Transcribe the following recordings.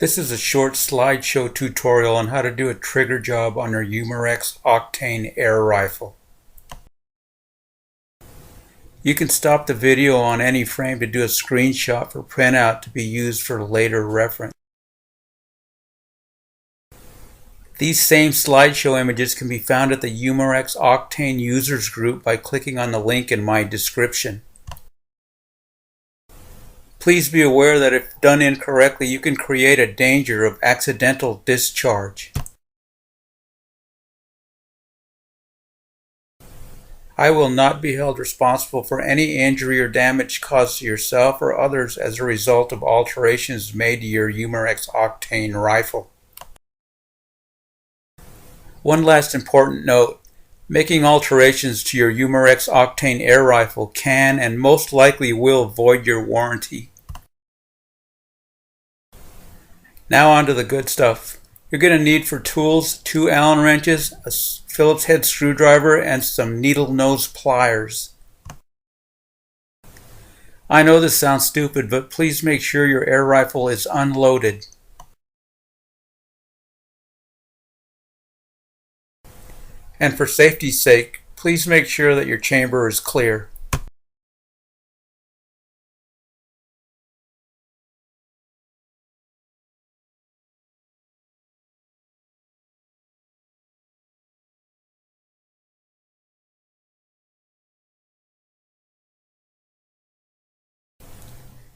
This is a short slideshow tutorial on how to do a trigger job on your Umarex Octane Air rifle. You can stop the video on any frame to do a screenshot for printout to be used for later reference. These same slideshow images can be found at the Umarex Octane users group by clicking on the link in my description. Please be aware that if done incorrectly, you can create a danger of accidental discharge. I will not be held responsible for any injury or damage caused to yourself or others as a result of alterations made to your Umarex Octane rifle. One last important note. Making alterations to your Umarex Octane Air rifle can and most likely will void your warranty. Now on to the good stuff. You're going to need for tools 2 Allen wrenches, a Phillips head screwdriver, and some needle nose pliers. I know this sounds stupid, but please make sure your air rifle is unloaded. And for safety's sake, please make sure that your chamber is clear.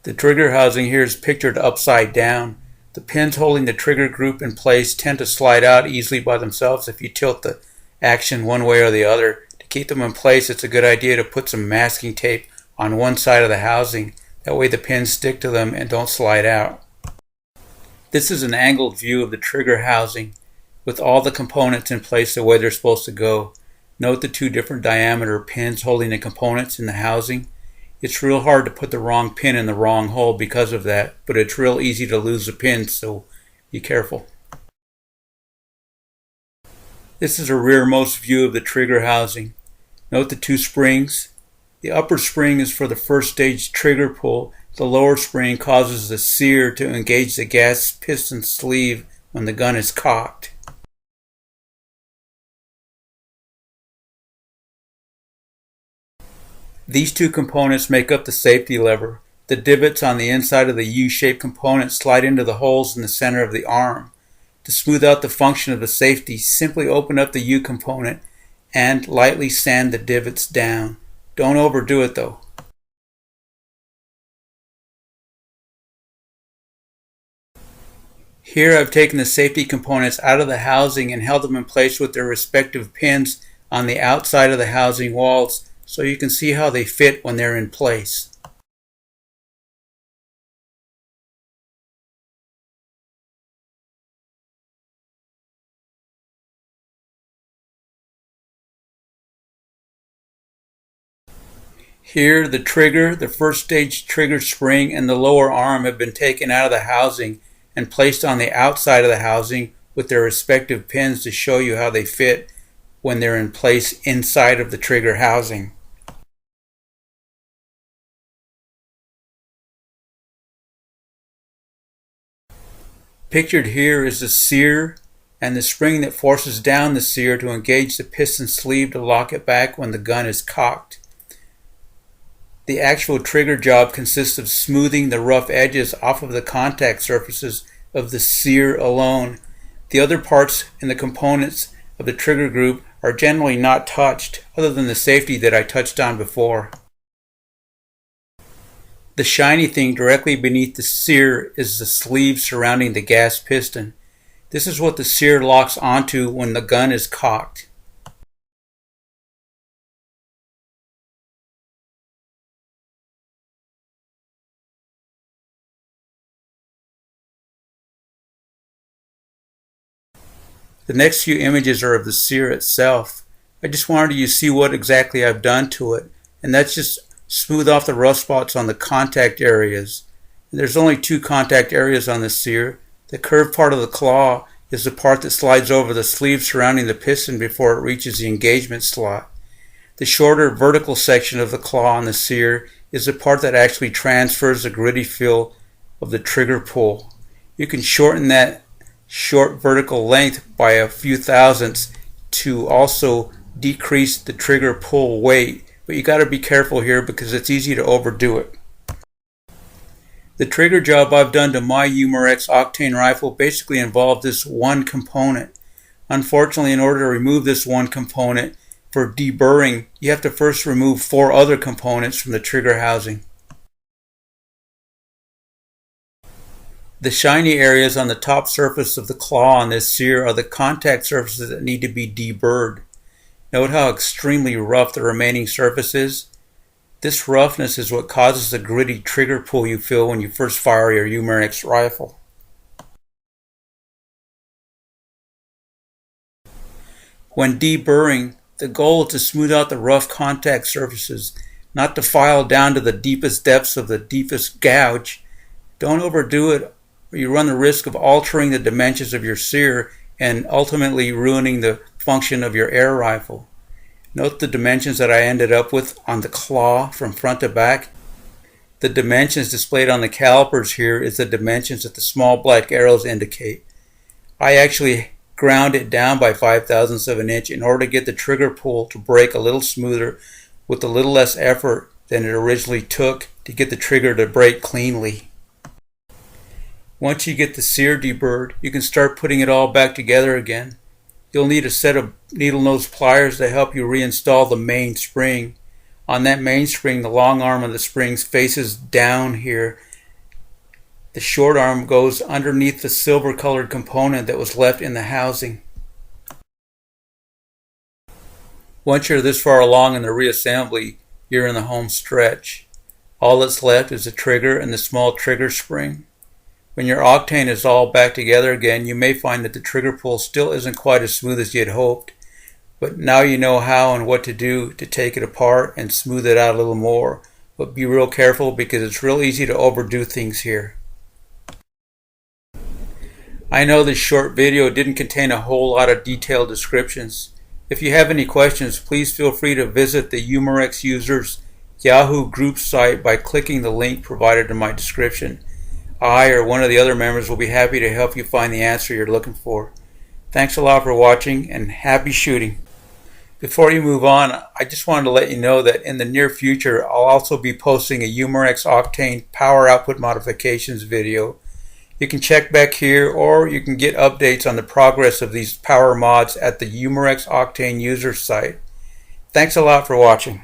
The trigger housing here is pictured upside down. The pins holding the trigger group in place tend to slide out easily by themselves if you tilt the action one way or the other. To keep them in place, it's a good idea to put some masking tape on one side of the housing. That way the pins stick to them and don't slide out. This is an angled view of the trigger housing with all the components in place the way they're supposed to go. Note the 2 different diameter pins holding the components in the housing. It's real hard to put the wrong pin in the wrong hole because of that, but it's real easy to lose the pin, so be careful. This is a rearmost view of the trigger housing. Note the 2 springs. The upper spring is for the first stage trigger pull. The lower spring causes the sear to engage the gas piston sleeve when the gun is cocked. These 2 components make up the safety lever. The divots on the inside of the U-shaped component slide into the holes in the center of the arm. To smooth out the function of the safety, simply open up the U component and lightly sand the divots down. Don't overdo it though. Here I've taken the safety components out of the housing and held them in place with their respective pins on the outside of the housing walls so you can see how they fit when they're in place. Here, the trigger, the first stage trigger spring, and the lower arm have been taken out of the housing and placed on the outside of the housing with their respective pins to show you how they fit when they're in place inside of the trigger housing. Pictured here is the sear and the spring that forces down the sear to engage the piston sleeve to lock it back when the gun is cocked. The actual trigger job consists of smoothing the rough edges off of the contact surfaces of the sear alone. The other parts and the components of the trigger group are generally not touched, other than the safety that I touched on before. The shiny thing directly beneath the sear is the sleeve surrounding the gas piston. This is what the sear locks onto when the gun is cocked. The next few images are of the sear itself. I just wanted you to see what exactly I've done to it, and that's just smooth off the rough spots on the contact areas. And there's only 2 contact areas on the sear. The curved part of the claw is the part that slides over the sleeve surrounding the piston before it reaches the engagement slot. The shorter vertical section of the claw on the sear is the part that actually transfers the gritty feel of the trigger pull. You can shorten that short vertical length by a few thousandths to also decrease the trigger pull weight, but you got to be careful here because it's easy to overdo it. The trigger job I've done to my Umarex Octane rifle basically involved this one component. Unfortunately, in order to remove this one component for deburring, you have to first remove 4 other components from the trigger housing. The shiny areas on the top surface of the claw on this sear are the contact surfaces that need to be deburred. Note how extremely rough the remaining surface is. This roughness is what causes the gritty trigger pull you feel when you first fire your Umarex rifle. When deburring, the goal is to smooth out the rough contact surfaces, not to file down to the deepest depths of the deepest gouge. Don't overdo it, or you run the risk of altering the dimensions of your sear and ultimately ruining the function of your air rifle. Note the dimensions that I ended up with on the claw from front to back. The dimensions displayed on the calipers here is the dimensions that the small black arrows indicate. I actually ground it down by 5/1000ths of an inch in order to get the trigger pull to break a little smoother with a little less effort than it originally took to get the trigger to break cleanly. Once you get the sear deburred, you can start putting it all back together again. You'll need a set of needle nose pliers to help you reinstall the main spring. On that main spring, the long arm of the springs faces down here. The short arm goes underneath the silver colored component that was left in the housing. Once you're this far along in the reassembly, you're in the home stretch. All that's left is the trigger and the small trigger spring. When your Octane is all back together again, you may find that the trigger pull still isn't quite as smooth as you had hoped, but now you know how and what to do to take it apart and smooth it out a little more. But be real careful because it's real easy to overdo things here. I know this short video didn't contain a whole lot of detailed descriptions. If you have any questions, please feel free to visit the Umarex Users Yahoo group site by clicking the link provided in my description. I or one of the other members will be happy to help you find the answer you're looking for. Thanks a lot for watching and happy shooting. Before you move on, I just wanted to let you know that in the near future I'll also be posting a Umarex Octane power output modifications video. You can check back here or you can get updates on the progress of these power mods at the Umarex Octane user site. Thanks a lot for watching.